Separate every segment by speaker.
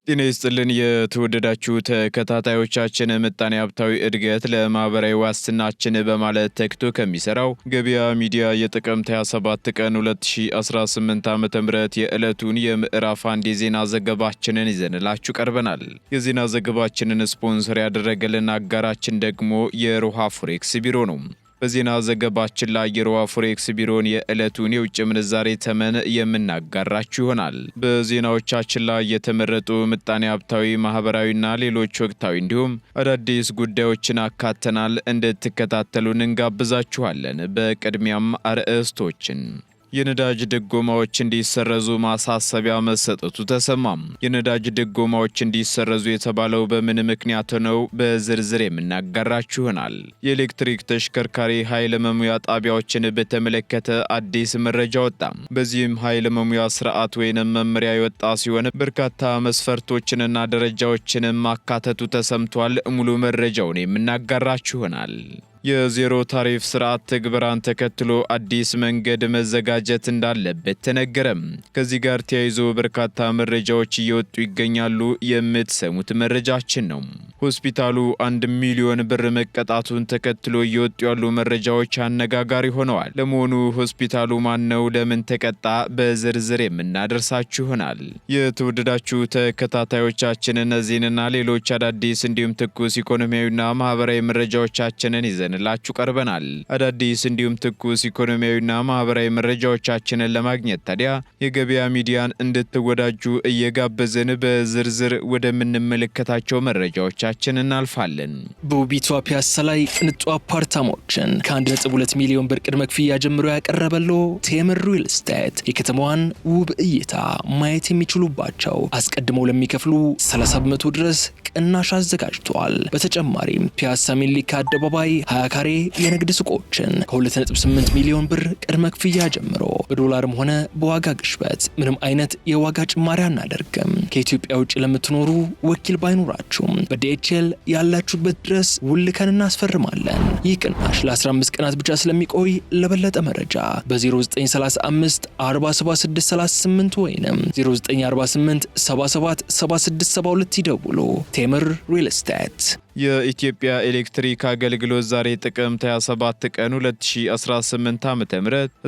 Speaker 1: ጤና ይስጥልን የተወደዳችሁ ተከታታዮቻችን ምጣኔ ሀብታዊ እድገት ለማህበራዊ ዋስትናችን በማለት ተግቶ ከሚሰራው ገበያ ሚዲያ የጥቅምት 27 ቀን 2018 ዓ.ም የዕለቱን የምዕራፍ አንድ የዜና ዘገባችንን ይዘንላችሁ ቀርበናል። የዜና ዘገባችንን ስፖንሰር ያደረገልን አጋራችን ደግሞ የሮሃ ፎሬክስ ቢሮ ነው። በዜና ዘገባችን ላይ የሮሃ ፎሬክስ ቢሮን የዕለቱን የውጭ ምንዛሬ ተመን የምናጋራችሁ ይሆናል። በዜናዎቻችን ላይ የተመረጡ ምጣኔ ሀብታዊ፣ ማህበራዊና ሌሎች ወቅታዊ እንዲሁም አዳዲስ ጉዳዮችን አካተናል። እንድትከታተሉን እንጋብዛችኋለን። በቅድሚያም አርዕስቶችን የነዳጅ ድጎማዎች እንዲሰረዙ ማሳሰቢያ መሰጠቱ ተሰማም። የነዳጅ ድጎማዎች እንዲሰረዙ የተባለው በምን ምክንያት ነው? በዝርዝር የምናጋራችሁ ይሆናል። የኤሌክትሪክ ተሽከርካሪ ኃይል መሙያ ጣቢያዎችን በተመለከተ አዲስ መረጃ ወጣ። በዚህም ኃይል መሙያ ስርዓት ወይንም መመሪያ የወጣ ሲሆን በርካታ መስፈርቶችንና ደረጃዎችን ማካተቱ ተሰምቷል። ሙሉ መረጃውን የምናጋራችሁ ይሆናል። የዜሮ ታሪፍ ስርዓት ትግበራን ተከትሎ አዲስ መንገድ መዘጋጀት እንዳለበት ተነገረም። ከዚህ ጋር ተያይዞ በርካታ መረጃዎች እየወጡ ይገኛሉ። የምትሰሙት መረጃችን ነው። ሆስፒታሉ 1 ሚሊዮን ብር መቀጣቱን ተከትሎ እየወጡ ያሉ መረጃዎች አነጋጋሪ ሆነዋል። ለመሆኑ ሆስፒታሉ ማን ነው? ለምን ተቀጣ? በዝርዝር የምናደርሳችሁ ይሆናል። የተወደዳችሁ ተከታታዮቻችን እነዚህንና ሌሎች አዳዲስ እንዲሁም ትኩስ ኢኮኖሚያዊና ማህበራዊ መረጃዎቻችንን ይዘንላችሁ ቀርበናል። አዳዲስ እንዲሁም ትኩስ ኢኮኖሚያዊና ማህበራዊ መረጃዎቻችንን ለማግኘት ታዲያ የገበያ ሚዲያን እንድትወዳጁ እየጋበዝን በዝርዝር ወደምንመለከታቸው መረጃዎቻችን እናልፋለን።
Speaker 2: በውቢቷ ፒያሳ ላይ ቅንጡ አፓርታማዎችን ከ1.2 ሚሊዮን ብር ቅድመ ክፍያ ጀምሮ ያቀረበለው ቴምር ሪል ስቴት የከተማዋን ውብ እይታ ማየት የሚችሉባቸው አስቀድመው ለሚከፍሉ 30 በመቶ ድረስ ቅናሽ አዘጋጅቷል። በተጨማሪም ፒያሳ ሚኒሊክ አደባባይ 20 ካሬ የንግድ ሱቆችን ከ2.8 ሚሊዮን ብር ቅድመ ክፍያ ጀምሮ በዶላርም ሆነ በዋጋ ግሽበት ምንም አይነት የዋጋ ጭማሪ አናደርግም። ከኢትዮጵያ ውጭ ለምትኖሩ ወኪል ባይኖራችሁም በዲኤችኤል ያላችሁበት ድረስ ውልከን እናስፈርማለን። ይህ ቅናሽ ለ15 ቀናት ብቻ ስለሚቆይ ለበለጠ መረጃ በ0935 47638 ወይንም 0948 77 7672 ይደውሉ። ቴምር ሪል ስቴት።
Speaker 1: የኢትዮጵያ ኤሌክትሪክ አገልግሎት ዛሬ ጥቅምት 27 ቀን 2018 ዓ.ም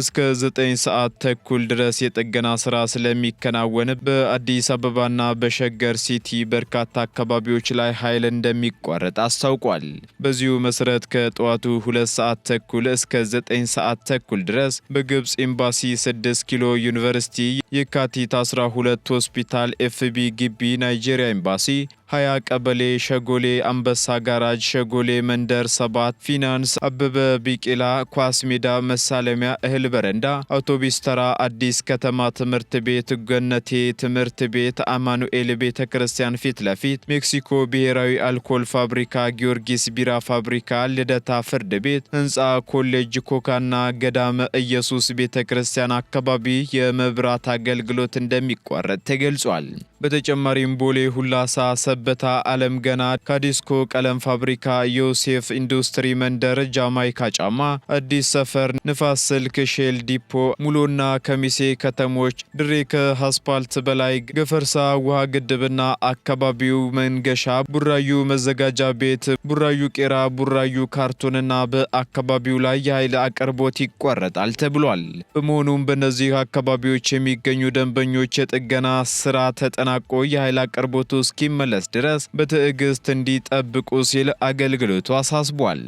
Speaker 1: እስከ 9 ሰዓት ተኩል ድረስ የጥገና ስራ ስለሚከናወን በአዲስ አበባና በሸገር ሲቲ በርካታ አካባቢዎች ላይ ኃይል እንደሚቋረጥ አስታውቋል። በዚሁ መሰረት ከጠዋቱ 2 ሰዓት ተኩል እስከ 9 ሰዓት ተኩል ድረስ በግብጽ ኤምባሲ 6 ኪሎ ዩኒቨርሲቲ፣ የካቲት 12 ሆስፒታል፣ ኤፍቢ ግቢ፣ ናይጄሪያ ኤምባሲ 20 ቀበሌ፣ ሸጎሌ አንበሳ ጋራጅ፣ ሸጎሌ መንደር 7፣ ፊናንስ፣ አበበ ቢቂላ ኳስ ሜዳ፣ መሳለሚያ፣ እህል በረንዳ፣ አውቶቢስ ተራ፣ አዲስ ከተማ ትምህርት ቤት፣ ገነቴ ትምህርት ቤት፣ አማኑኤል ቤተ ክርስቲያን ፊት ለፊት፣ ሜክሲኮ ብሔራዊ አልኮል ፋብሪካ፣ ጊዮርጊስ ቢራ ፋብሪካ፣ ልደታ ፍርድ ቤት ህንፃ፣ ኮሌጅ፣ ኮካና ገዳመ ኢየሱስ ቤተ ክርስቲያን አካባቢ የመብራት አገልግሎት እንደሚቋረጥ ተገልጿል። በተጨማሪም ቦሌ ሁላሳ፣ ሰበታ፣ አለም ገና፣ ካዲስኮ ቀለም ፋብሪካ፣ ዮሴፍ ኢንዱስትሪ መንደር፣ ጃማይካ ጫማ፣ አዲስ ሰፈር፣ ንፋስ ስልክ፣ ሼል ዲፖ፣ ሙሎና ከሚሴ ከተሞች፣ ድሬ ከአስፓልት በላይ፣ ገፈርሳ ውሃ ግድብና አካባቢው፣ መንገሻ፣ ቡራዩ መዘጋጃ ቤት፣ ቡራዩ ቄራ፣ ቡራዩ ካርቶንና በአካባቢው ላይ የኃይል አቅርቦት ይቋረጣል ተብሏል። በመሆኑም በእነዚህ አካባቢዎች የሚገኙ ደንበኞች የጥገና ስራ ተጠናቆ የኃይል አቅርቦቱ እስኪመለስ ድረስ በትዕግስት እንዲጠብቁ ሲል አገልግሎቱ አሳስቧል።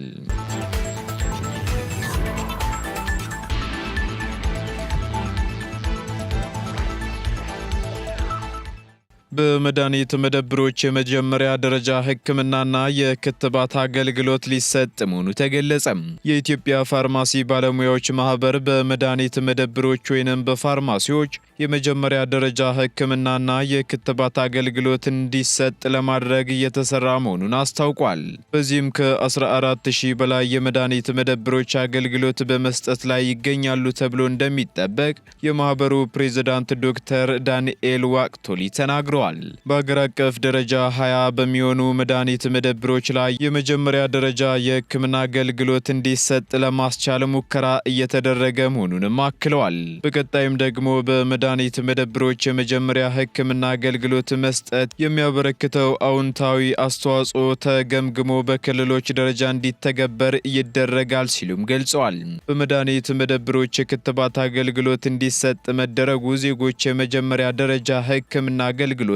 Speaker 1: በመድኃኒት መደብሮች የመጀመሪያ ደረጃ ሕክምናና የክትባት አገልግሎት ሊሰጥ መሆኑ ተገለጸ። የኢትዮጵያ ፋርማሲ ባለሙያዎች ማህበር በመድኃኒት መደብሮች ወይንም በፋርማሲዎች የመጀመሪያ ደረጃ ሕክምናና የክትባት አገልግሎት እንዲሰጥ ለማድረግ እየተሰራ መሆኑን አስታውቋል። በዚህም ከ14000 በላይ የመድኃኒት መደብሮች አገልግሎት በመስጠት ላይ ይገኛሉ ተብሎ እንደሚጠበቅ የማህበሩ ፕሬዝዳንት ዶክተር ዳንኤል ዋቅቶሊ ተናግረዋል። ብለዋል። በአገር አቀፍ ደረጃ 20 በሚሆኑ መድኃኒት መደብሮች ላይ የመጀመሪያ ደረጃ የሕክምና አገልግሎት እንዲሰጥ ለማስቻል ሙከራ እየተደረገ መሆኑንም አክለዋል። በቀጣይም ደግሞ በመድኃኒት መደብሮች የመጀመሪያ ሕክምና አገልግሎት መስጠት የሚያበረክተው አዎንታዊ አስተዋጽኦ ተገምግሞ በክልሎች ደረጃ እንዲተገበር ይደረጋል ሲሉም ገልጸዋል። በመድኃኒት መደብሮች የክትባት አገልግሎት እንዲሰጥ መደረጉ ዜጎች የመጀመሪያ ደረጃ ሕክምና አገልግሎትን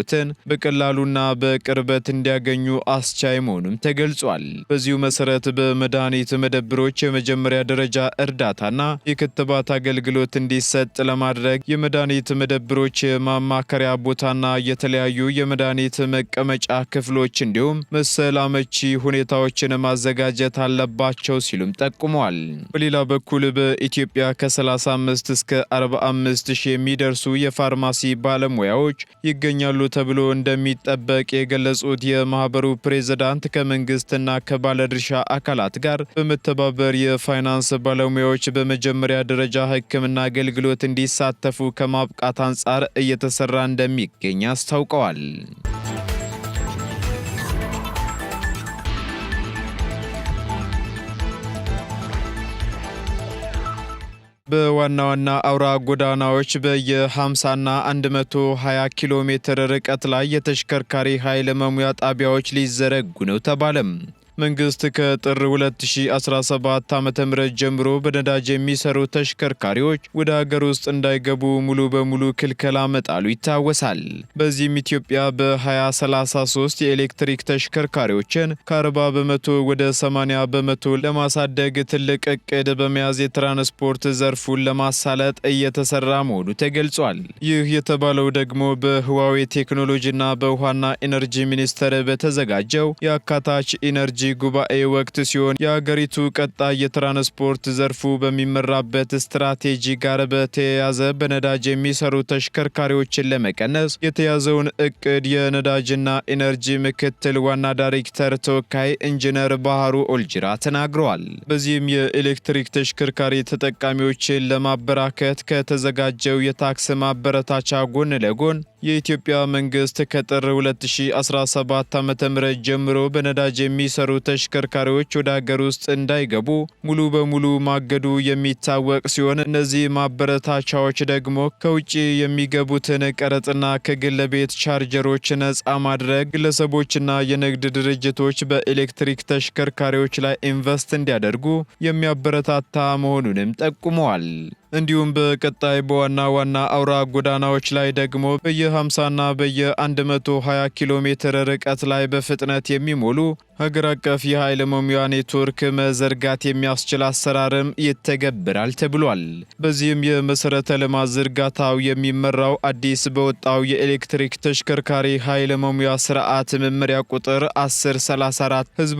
Speaker 1: በቀላሉና በቅርበት እንዲያገኙ አስቻይ መሆኑም ተገልጿል። በዚሁ መሰረት በመድኃኒት መደብሮች የመጀመሪያ ደረጃ እርዳታና የክትባት አገልግሎት እንዲሰጥ ለማድረግ የመድኃኒት መደብሮች የማማከሪያ ቦታና የተለያዩ የመድኃኒት መቀመጫ ክፍሎች እንዲሁም መሰል አመቺ ሁኔታዎችን ማዘጋጀት አለባቸው ሲሉም ጠቁመዋል። በሌላ በኩል በኢትዮጵያ ከ35 እስከ 45 ሺህ የሚደርሱ የፋርማሲ ባለሙያዎች ይገኛሉ ተብሎ እንደሚጠበቅ የገለጹት የማህበሩ ፕሬዝዳንት ከመንግስትና ከባለድርሻ አካላት ጋር በመተባበር የፋይናንስ ባለሙያዎች በመጀመሪያ ደረጃ ሕክምና አገልግሎት እንዲሳተፉ ከማብቃት አንጻር እየተሰራ እንደሚገኝ አስታውቀዋል። በዋና ዋና አውራ ጎዳናዎች በየ50ና 120 ኪሎ ሜትር ርቀት ላይ የተሽከርካሪ ኃይል መሙያ ጣቢያዎች ሊዘረጉ ነው ተባለም። መንግስት ከጥር 2017 ዓ.ም ጀምሮ በነዳጅ የሚሰሩ ተሽከርካሪዎች ወደ ሀገር ውስጥ እንዳይገቡ ሙሉ በሙሉ ክልከላ መጣሉ ይታወሳል። በዚህም ኢትዮጵያ በ2033 የኤሌክትሪክ ተሽከርካሪዎችን ከ40 በመቶ ወደ 80 በመቶ ለማሳደግ ትልቅ እቅድ በመያዝ የትራንስፖርት ዘርፉን ለማሳለጥ እየተሰራ መሆኑ ተገልጿል። ይህ የተባለው ደግሞ በህዋዌ ቴክኖሎጂና በውሃና ኢነርጂ ሚኒስቴር በተዘጋጀው የአካታች ኢነርጂ ጉባኤ ወቅት ሲሆን የሀገሪቱ ቀጣይ የትራንስፖርት ዘርፉ በሚመራበት ስትራቴጂ ጋር በተያያዘ በነዳጅ የሚሰሩ ተሽከርካሪዎችን ለመቀነስ የተያዘውን እቅድ የነዳጅና ኢነርጂ ምክትል ዋና ዳይሬክተር ተወካይ ኢንጂነር ባህሩ ኦልጅራ ተናግረዋል። በዚህም የኤሌክትሪክ ተሽከርካሪ ተጠቃሚዎችን ለማበራከት ከተዘጋጀው የታክስ ማበረታቻ ጎን ለጎን የኢትዮጵያ መንግስት ከጥር 2017 ዓ.ም ጀምሮ በነዳጅ የሚሰሩ ተሽከርካሪዎች ወደ ሀገር ውስጥ እንዳይገቡ ሙሉ በሙሉ ማገዱ የሚታወቅ ሲሆን እነዚህ ማበረታቻዎች ደግሞ ከውጭ የሚገቡትን ቀረጥና ከግል ቤት ቻርጀሮች ነፃ ማድረግ፣ ግለሰቦችና የንግድ ድርጅቶች በኤሌክትሪክ ተሽከርካሪዎች ላይ ኢንቨስት እንዲያደርጉ የሚያበረታታ መሆኑንም ጠቁመዋል። እንዲሁም በቀጣይ በዋና ዋና አውራ ጎዳናዎች ላይ ደግሞ በየ50ና በየ120 ኪሎ ሜትር ርቀት ላይ በፍጥነት የሚሞሉ ሀገር አቀፍ የኃይል መሙያ ኔትወርክ መዘርጋት የሚያስችል አሰራርም ይተገበራል ተብሏል። በዚህም የመሰረተ ልማት ዝርጋታው የሚመራው አዲስ በወጣው የኤሌክትሪክ ተሽከርካሪ ኃይል መሙያ ስርዓት መመሪያ ቁጥር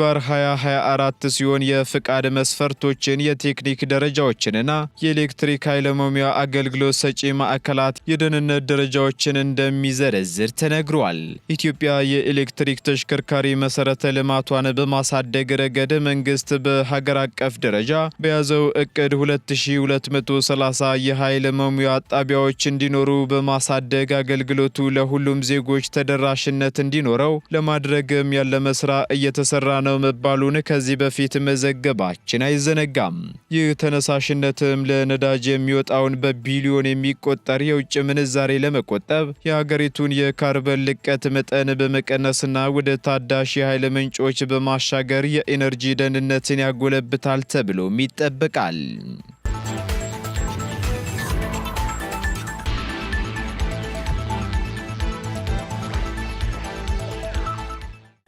Speaker 1: 1034/2024 ሲሆን የፍቃድ መስፈርቶችን፣ የቴክኒክ ደረጃዎችንና የኤሌክትሪክ ኃይል መሙያ አገልግሎት ሰጪ ማዕከላት የደህንነት ደረጃዎችን እንደሚዘረዝር ተነግሯል። ኢትዮጵያ የኤሌክትሪክ ተሽከርካሪ መሰረተ ልማት በማሳደግ ረገድ መንግስት በሀገር አቀፍ ደረጃ በያዘው እቅድ 2230 የኃይል መሙያ ጣቢያዎች እንዲኖሩ በማሳደግ አገልግሎቱ ለሁሉም ዜጎች ተደራሽነት እንዲኖረው ለማድረግም ያለመ ስራ እየተሰራ ነው መባሉን ከዚህ በፊት መዘገባችን አይዘነጋም። ይህ ተነሳሽነትም ለነዳጅ የሚወጣውን በቢሊዮን የሚቆጠር የውጭ ምንዛሬ ለመቆጠብ የሀገሪቱን የካርበን ልቀት መጠን በመቀነስና ወደ ታዳሽ የኃይል ምንጮች በማሻገር የኢነርጂ ደህንነትን ያጎለብታል ተብሎም ይጠበቃል።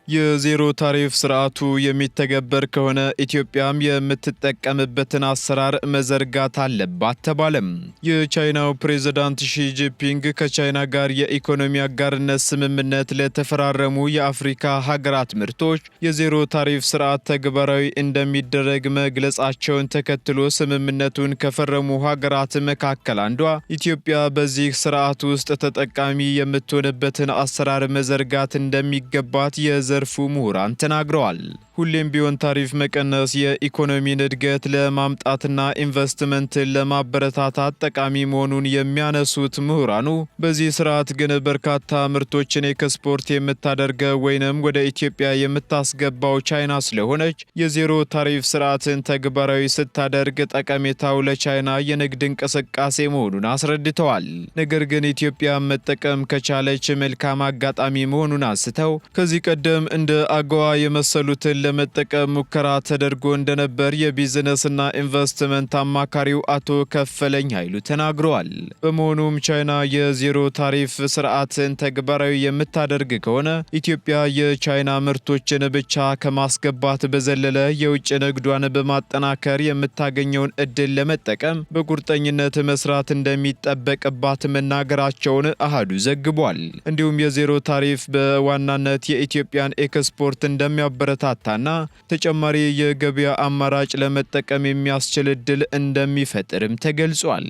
Speaker 1: የዜሮ ታሪፍ ስርዓቱ የሚተገበር ከሆነ ኢትዮጵያም የምትጠቀምበትን አሰራር መዘርጋት አለባት ተባለም። የቻይናው ፕሬዝዳንት ሺ ጂንፒንግ ከቻይና ጋር የኢኮኖሚ አጋርነት ስምምነት ለተፈራረሙ የአፍሪካ ሀገራት ምርቶች የዜሮ ታሪፍ ስርዓት ተግባራዊ እንደሚደረግ መግለጻቸውን ተከትሎ ስምምነቱን ከፈረሙ ሀገራት መካከል አንዷ ኢትዮጵያ በዚህ ስርዓት ውስጥ ተጠቃሚ የምትሆንበትን አሰራር መዘርጋት እንደሚገባት የዘርፉ ምሁራን ተናግረዋል። ሁሌም ቢሆን ታሪፍ መቀነስ የኢኮኖሚን እድገት ለማምጣትና ኢንቨስትመንትን ለማበረታታት ጠቃሚ መሆኑን የሚያነሱት ምሁራኑ በዚህ ስርዓት ግን በርካታ ምርቶችን ኤክስፖርት የምታደርገው ወይንም ወደ ኢትዮጵያ የምታስገባው ቻይና ስለሆነች የዜሮ ታሪፍ ስርዓትን ተግባራዊ ስታደርግ ጠቀሜታው ለቻይና የንግድ እንቅስቃሴ መሆኑን አስረድተዋል። ነገር ግን ኢትዮጵያ መጠቀም ከቻለች መልካም አጋጣሚ መሆኑን አንስተው ከዚህ ቀደም እንደ አጎዋ የመሰሉትን ለመጠቀም ሙከራ ተደርጎ እንደነበር የቢዝነስና ኢንቨስትመንት አማካሪው አቶ ከፈለኝ ኃይሉ ተናግረዋል። በመሆኑም ቻይና የዜሮ ታሪፍ ስርዓትን ተግባራዊ የምታደርግ ከሆነ ኢትዮጵያ የቻይና ምርቶችን ብቻ ከማስገባት በዘለለ የውጭ ንግዷን በማጠናከር የምታገኘውን እድል ለመጠቀም በቁርጠኝነት መስራት እንደሚጠበቅባት መናገራቸውን አሃዱ ዘግቧል። እንዲሁም የዜሮ ታሪፍ በዋናነት የኢትዮጵያን ኤክስፖርት እንደሚያበረታታና ተጨማሪ የገበያ አማራጭ ለመጠቀም የሚያስችል እድል እንደሚፈጥርም ተገልጿል።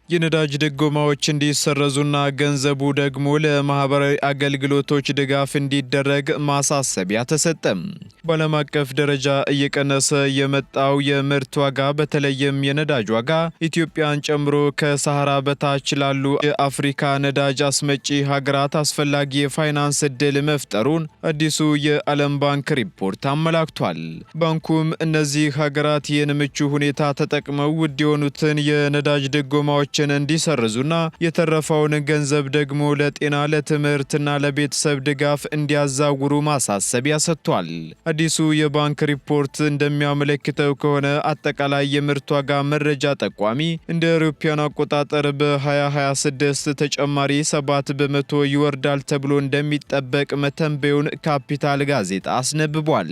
Speaker 1: የነዳጅ ድጎማዎች እንዲሰረዙና ገንዘቡ ደግሞ ለማህበራዊ አገልግሎቶች ድጋፍ እንዲደረግ ማሳሰቢያ ተሰጠም። በዓለም አቀፍ ደረጃ እየቀነሰ የመጣው የምርት ዋጋ በተለይም የነዳጅ ዋጋ ኢትዮጵያን ጨምሮ ከሰሃራ በታች ላሉ የአፍሪካ ነዳጅ አስመጪ ሀገራት አስፈላጊ የፋይናንስ ዕድል መፍጠሩን አዲሱ የዓለም ባንክ ሪፖርት አመላክቷል። ባንኩም እነዚህ ሀገራት ይህን ምቹ ሁኔታ ተጠቅመው ውድ የሆኑትን የነዳጅ ድጎማዎች እንዲሰርዙና የተረፈውን ገንዘብ ደግሞ ለጤና፣ ለትምህርትና ለቤተሰብ ድጋፍ እንዲያዛውሩ ማሳሰቢያ ሰጥቷል። አዲሱ የባንክ ሪፖርት እንደሚያመለክተው ከሆነ አጠቃላይ የምርት ዋጋ መረጃ ጠቋሚ እንደ አውሮፓውያን አቆጣጠር በ2026 ተጨማሪ 7 በመቶ ይወርዳል ተብሎ እንደሚጠበቅ መተንበዩን ካፒታል ጋዜጣ አስነብቧል።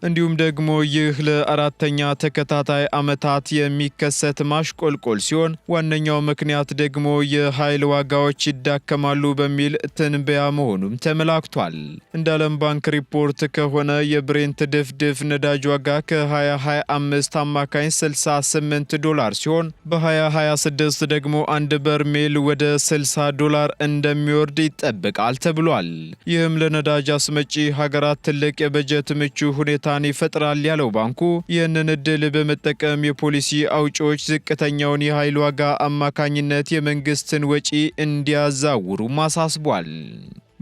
Speaker 1: እንዲሁም ደግሞ ይህ ለአራተኛ ተከታታይ ዓመታት የሚከሰት ማሽቆልቆል ሲሆን ዋነኛው ምክንያት ደግሞ የኃይል ዋጋዎች ይዳከማሉ በሚል ትንበያ መሆኑም ተመላክቷል። እንደ ዓለም ባንክ ሪፖርት ከሆነ የብሬንት ድፍድፍ ነዳጅ ዋጋ ከ2025 አማካኝ $68 ሲሆን በ2026 ደግሞ አንድ በርሜል ወደ $60 እንደሚወርድ ይጠበቃል ተብሏል። ይህም ለነዳጅ አስመጪ ሀገራት ትልቅ የበጀት ምቹ ሁኔታ ይፈጥራል ያለው ባንኩ ይህንን እድል በመጠቀም የፖሊሲ አውጪዎች ዝቅተኛውን የኃይል ዋጋ አማካኝነት የመንግስትን ወጪ እንዲያዛውሩ ማሳስቧል።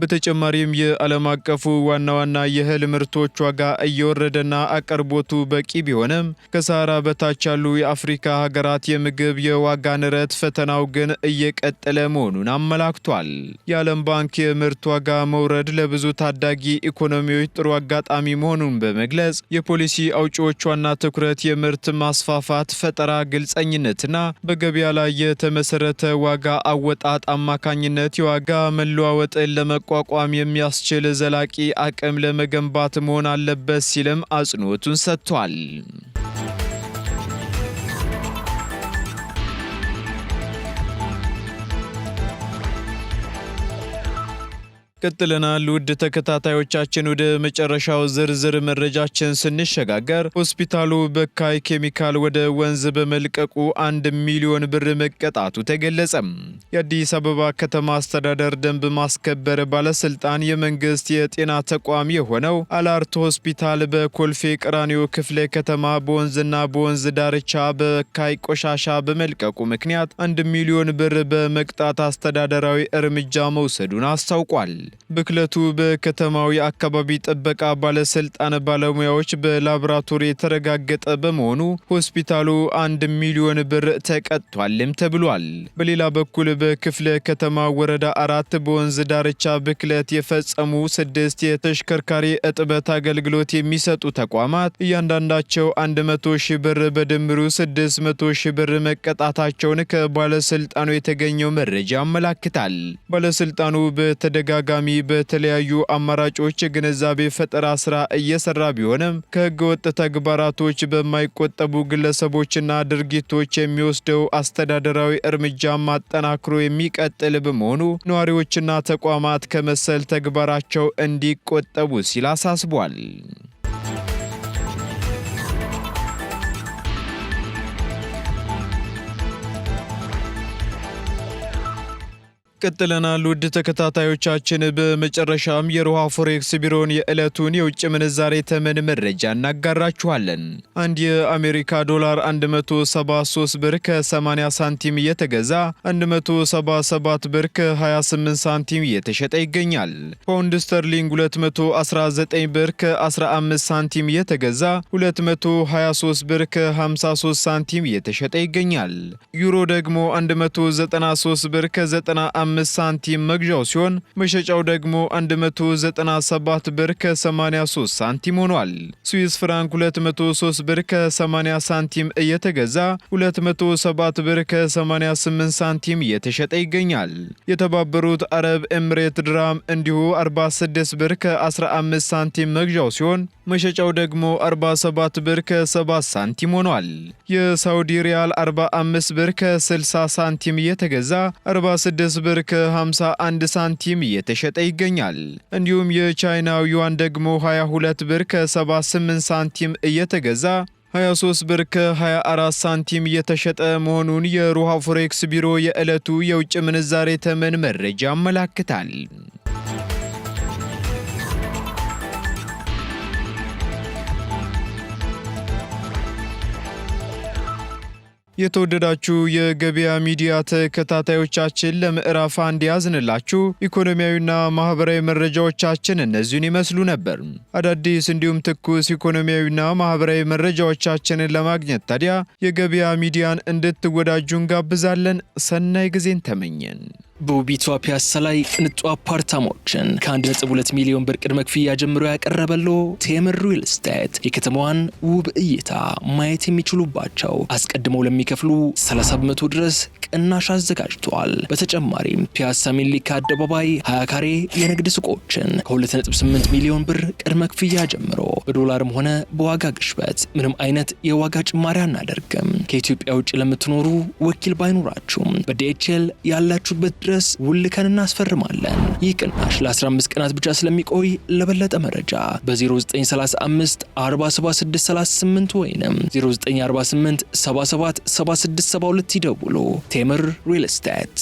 Speaker 1: በተጨማሪም የዓለም አቀፉ ዋና ዋና የእህል ምርቶች ዋጋ እየወረደና አቅርቦቱ በቂ ቢሆንም ከሰሃራ በታች ያሉ የአፍሪካ ሀገራት የምግብ የዋጋ ንረት ፈተናው ግን እየቀጠለ መሆኑን አመላክቷል። የዓለም ባንክ የምርት ዋጋ መውረድ ለብዙ ታዳጊ ኢኮኖሚዎች ጥሩ አጋጣሚ መሆኑን በመግለጽ የፖሊሲ አውጪዎች ዋና ትኩረት የምርት ማስፋፋት፣ ፈጠራ፣ ግልጸኝነትና በገበያ ላይ የተመሰረተ ዋጋ አወጣጥ አማካኝነት የዋጋ መለዋወጥን ለመቋቋም የሚያስችል ዘላቂ አቅም ለመገንባት መሆን አለበት ሲልም አጽንኦቱን ሰጥቷል። ቀጥለናል። ውድ ተከታታዮቻችን ወደ መጨረሻው ዝርዝር መረጃችን ስንሸጋገር ሆስፒታሉ በካይ ኬሚካል ወደ ወንዝ በመልቀቁ 1 ሚሊዮን ብር መቀጣቱ ተገለጸ። የአዲስ አበባ ከተማ አስተዳደር ደንብ ማስከበር ባለስልጣን የመንግስት የጤና ተቋም የሆነው አላርት ሆስፒታል በኮልፌ ቀራኒዮ ክፍለ ከተማ በወንዝና በወንዝ ዳርቻ በካይ ቆሻሻ በመልቀቁ ምክንያት 1 ሚሊዮን ብር በመቅጣት አስተዳደራዊ እርምጃ መውሰዱን አስታውቋል። ብክለቱ በከተማው የአካባቢ ጥበቃ ባለስልጣን ባለሙያዎች በላቦራቶሪ የተረጋገጠ በመሆኑ ሆስፒታሉ 1 ሚሊዮን ብር ተቀጥቷልም ተብሏል። በሌላ በኩል በክፍለ ከተማ ወረዳ 4 በወንዝ ዳርቻ ብክለት የፈጸሙ 6 የተሽከርካሪ እጥበት አገልግሎት የሚሰጡ ተቋማት እያንዳንዳቸው 100 ሺህ ብር በድምሩ 600 ሺህ ብር መቀጣታቸውን ከባለስልጣኑ የተገኘው መረጃ ያመላክታል። ባለስልጣኑ በተደጋጋሚ በተለያዩ አማራጮች የግንዛቤ ፈጠራ ስራ እየሰራ ቢሆንም ከህገወጥ ተግባራቶች በማይቆጠቡ ግለሰቦችና ድርጊቶች የሚወስደው አስተዳደራዊ እርምጃ ማጠናክሮ የሚቀጥል በመሆኑ ነዋሪዎችና ተቋማት ከመሰል ተግባራቸው እንዲቆጠቡ ሲል አሳስቧል። ቀጥለናል ውድ ተከታታዮቻችን። በመጨረሻም የሮሃ ፎሬክስ ቢሮን የዕለቱን የውጭ ምንዛሬ ተመን መረጃ እናጋራችኋለን። አንድ የአሜሪካ ዶላር 173 ብር ከ80 ሳንቲም እየተገዛ 177 ብር ከ28 ሳንቲም እየተሸጠ ይገኛል። ፓውንድ ስተርሊንግ 219 ብር ከ15 ሳንቲም እየተገዛ 223 ብር ከ53 ሳንቲም እየተሸጠ ይገኛል። ዩሮ ደግሞ 193 ብር ከ95 ሳንቲም መግዣው ሲሆን መሸጫው ደግሞ 197 ብር ከ83 ሳንቲም ሆኗል። ስዊስ ፍራንክ 203 ብር ከ80 ሳንቲም እየተገዛ 207 ብር ከ88 ሳንቲም እየተሸጠ ይገኛል። የተባበሩት አረብ ኤምሬት ድራም እንዲሁ 46 ብር ከ15 ሳንቲም መግዣው ሲሆን መሸጫው ደግሞ 47 ብር ከ7 ሳንቲም ሆኗል። የሳውዲ ሪያል 45 ብር ከ60 ሳንቲም እየተገዛ 46 ብር ከ51 ሳንቲም እየተሸጠ ይገኛል። እንዲሁም የቻይናው ዩዋን ደግሞ 22 ብር ከ78 ሳንቲም እየተገዛ 23 ብር ከ24 ሳንቲም እየተሸጠ መሆኑን የሮሃ ፎሬክስ ቢሮ የዕለቱ የውጭ ምንዛሬ ተመን መረጃ ያመላክታል። የተወደዳችሁ የገበያ ሚዲያ ተከታታዮቻችን ለምዕራፍ አንድ ያዝንላችሁ ኢኮኖሚያዊና ማህበራዊ መረጃዎቻችን እነዚህን ይመስሉ ነበር። አዳዲስ እንዲሁም ትኩስ ኢኮኖሚያዊና ማህበራዊ መረጃዎቻችንን ለማግኘት ታዲያ የገበያ ሚዲያን እንድትወዳጁ እንጋብዛለን። ሰናይ ጊዜን ተመኘን።
Speaker 2: በውቢቷ ፒያሳ ላይ ቅንጡ አፓርታማዎችን ከ1.2 ሚሊዮን ብር ቅድመ ክፍያ ጀምሮ ያቀረበሎ ቴምር ሪል ስቴት የከተማዋን ውብ እይታ ማየት የሚችሉባቸው አስቀድመው ለሚከፍሉ 30 በመቶ ድረስ ቅናሽ አዘጋጅቷል። በተጨማሪም ፒያሳ ሚኒሊክ አደባባይ 20 ካሬ የንግድ ሱቆችን ከ2.8 ሚሊዮን ብር ቅድመ ክፍያ ጀምሮ በዶላርም ሆነ በዋጋ ግሽበት ምንም አይነት የዋጋ ጭማሪ አናደርግም። ከኢትዮጵያ ውጭ ለምትኖሩ ወኪል ባይኖራችሁም በዲኤችኤል ያላችሁበት ድረስ ውልከን እናስፈርማለን። ይህ ቅናሽ ለ15 ቀናት ብቻ ስለሚቆይ ለበለጠ መረጃ በ0935 47638 ወይንም 0948 777672 ይደውሉ። ቴምር ሪል ስቴት